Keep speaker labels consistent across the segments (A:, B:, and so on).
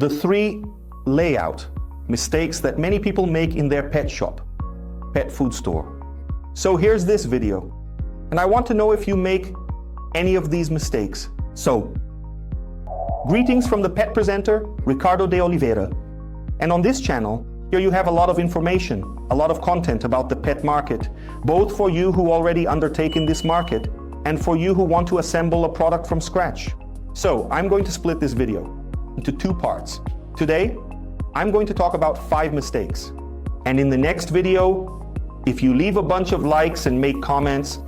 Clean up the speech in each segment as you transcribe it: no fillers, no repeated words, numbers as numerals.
A: The 3 layout mistakes that many people make in their pet shop, pet food store. So here's this video, and I want to know if you make any of these mistakes. So, greetings from the pet presenter, Ricardo de Oliveira. And on this channel, here you have a lot of information, a lot of content about the pet market, both for you who already undertaken this market and for you who want to assemble a product from scratch. So I'm going to split this video into 2 parts. Today, I'm going to talk about 5 mistakes. And in the next video, if you leave a bunch of likes and make comments,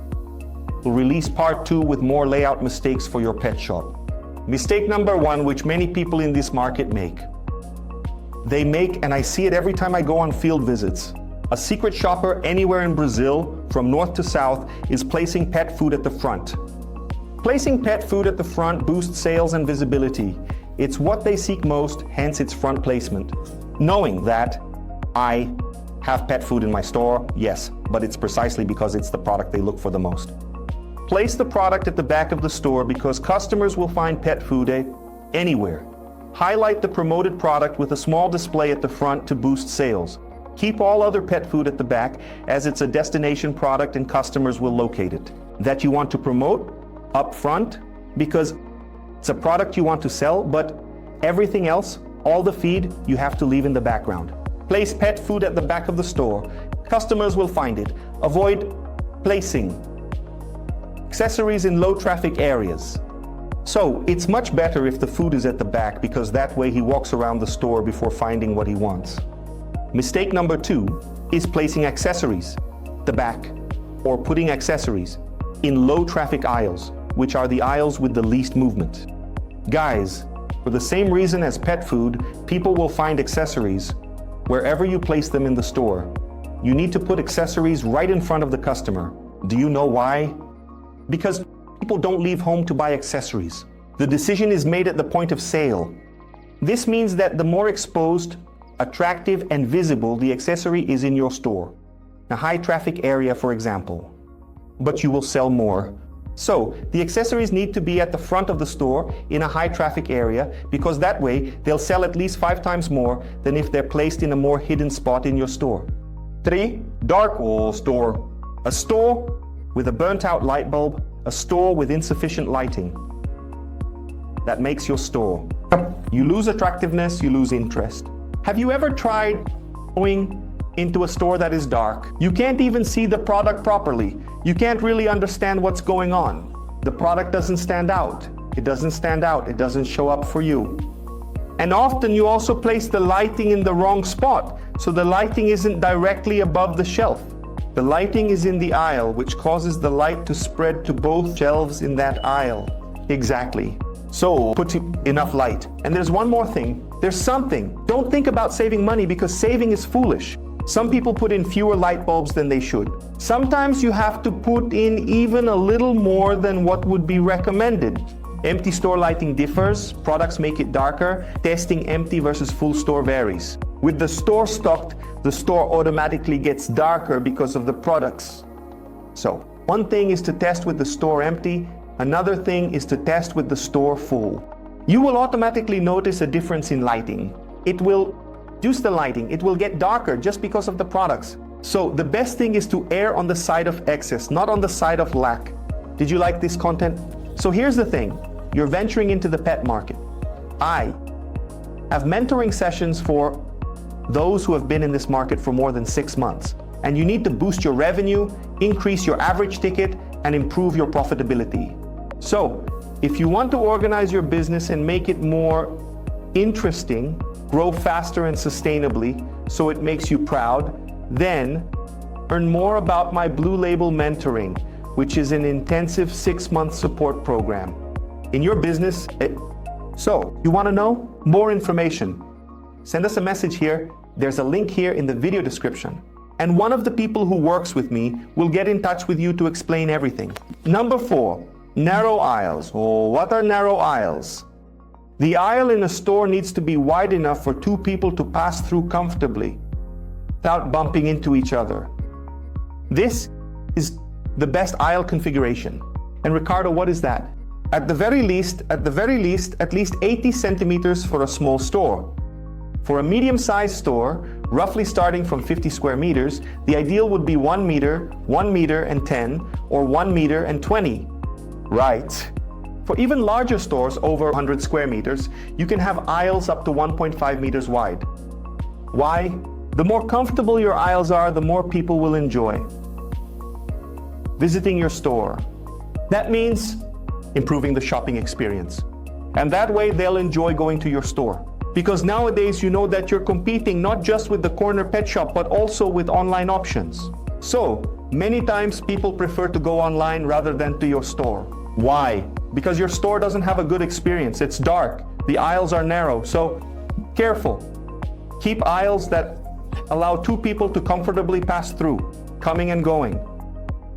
A: we'll release part 2 with more layout mistakes for your pet shop. Mistake number 1, which many people in this market make. They make, and I see it every time I go on field visits, a secret shopper anywhere in Brazil, from north to south, is placing pet food at the front. Placing pet food at the front boosts sales and visibility. It's what they seek most, hence its front placement. Knowing that I have pet food in my store, yes, but it's precisely because it's the product they look for the most. Place the product at the back of the store because customers will find pet food anywhere. Highlight the promoted product with a small display at the front to boost sales. Keep all other pet food at the back as it's a destination product and customers will locate it. That you want to promote up front because it's a product you want to sell, but everything else, all the feed, you have to leave in the background. Place pet food at the back of the store. Customers will find it. Avoid placing accessories in low traffic areas. So it's much better if the food is at the back because that way he walks around the store before finding what he wants. Mistake number 2 is placing accessories at the back or putting accessories in low traffic aisles, which are the aisles with the least movement. Guys, for the same reason as pet food, people will find accessories wherever you place them in the store. You need to put accessories right in front of the customer. Do you know why? Because people don't leave home to buy accessories. The decision is made at the point of sale. This means that the more exposed, attractive, and visible the accessory is in your store, a high traffic area, for example, but you will sell more. So the accessories need to be at the front of the store in a high traffic area because that way they'll sell at least 5 times more than if they're placed in a more hidden spot in your store. 3. Dark store. A store with a burnt out light bulb, a store with insufficient lighting. That makes your store. You lose attractiveness, you lose interest. Have you ever tried going into a store that is dark? You can't even see the product properly. You can't really understand what's going on. The product doesn't stand out. It doesn't stand out. It doesn't show up for you. And often you also place the lighting in the wrong spot, so the lighting isn't directly above the shelf. The lighting is in the aisle, which causes the light to spread to both shelves in that aisle. Exactly. So put enough light. And there's one more thing. There's something. Don't think about saving money because saving is foolish. Some people put in fewer light bulbs than they should. Sometimes you have to put in even a little more than what would be recommended. Empty store lighting differs. Products make it darker. Testing empty versus full store varies. With the store stocked, the store automatically gets darker because of the products. So, one thing is to test with the store empty, another thing is to test with the store full. You will automatically notice a difference in lighting. It will reduce the lighting, it will get darker just because of the products. So, the best thing is to err on the side of excess, not on the side of lack. Did you like this content? So here's the thing, you're venturing into the pet market. I have mentoring sessions for those who have been in this market for more than 6 months. And you need to boost your revenue, increase your average ticket, and improve your profitability. So, if you want to organize your business and make it more interesting, grow faster and sustainably, so it makes you proud, then learn more about my Blue Label Mentoring, which is an intensive 6-month support program. In your business, so you want to know more information? Send us a message here. There's a link here in the video description. And one of the people who works with me will get in touch with you to explain everything. Number 4, narrow aisles. Oh, what are narrow aisles? The aisle in a store needs to be wide enough for 2 people to pass through comfortably without bumping into each other. This is the best aisle configuration. And Ricardo, what is that? At the very least, at least 80 centimeters for a small store. For a medium-sized store, roughly starting from 50 square meters, the ideal would be 1 meter, 1 meter and 10, or 1 meter and 20. Right. For even larger stores over 100 square meters, you can have aisles up to 1.5 meters wide. Why? The more comfortable your aisles are, the more people will enjoy visiting your store. That means improving the shopping experience. And that way they'll enjoy going to your store. Because nowadays you know that you're competing not just with the corner pet shop, but also with online options. So, many times people prefer to go online rather than to your store. Why? Because your store doesn't have a good experience. It's dark. The aisles are narrow. So, careful. Keep aisles that allow two people to comfortably pass through, coming and going.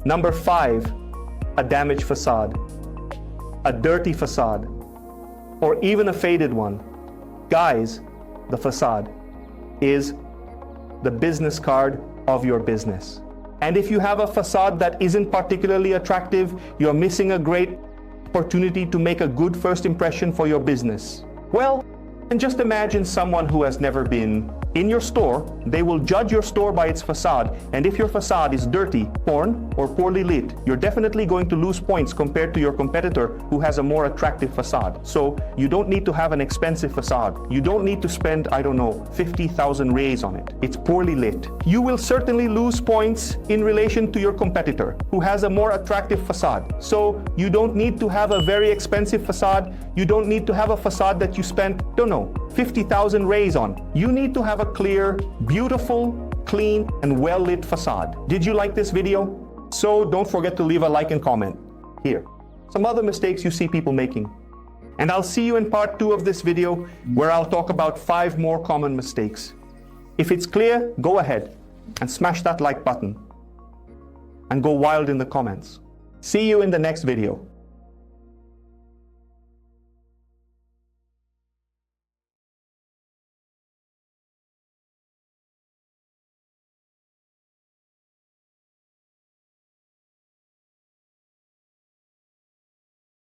A: Number 5, a damaged facade, a dirty facade, or even a faded one. Guys, the facade is the business card of your business. And if you have a facade that isn't particularly attractive, you're missing a great opportunity to make a good first impression for your business. Well, and just imagine someone who has never been in your store. They will judge your store by its facade, and if your facade is dirty, torn, or poorly lit, you're definitely going to lose points compared to your competitor who has a more attractive facade. So you don't need to have an expensive facade. You don't need to spend, 50,000 rays on it. It's poorly lit. You will certainly lose points in relation to your competitor who has a more attractive facade. So you don't need to have a very expensive facade. You don't need to have a facade that you spent, 50,000 rays on. You need to have a clear, beautiful, clean, and well-lit facade. Did you like this video? So don't forget to leave a like and comment. Here, some other mistakes you see people making. And I'll see you in part 2 of this video where I'll talk about 5 more common mistakes. If it's clear, go ahead and smash that like button and go wild in the comments. See you in the next video.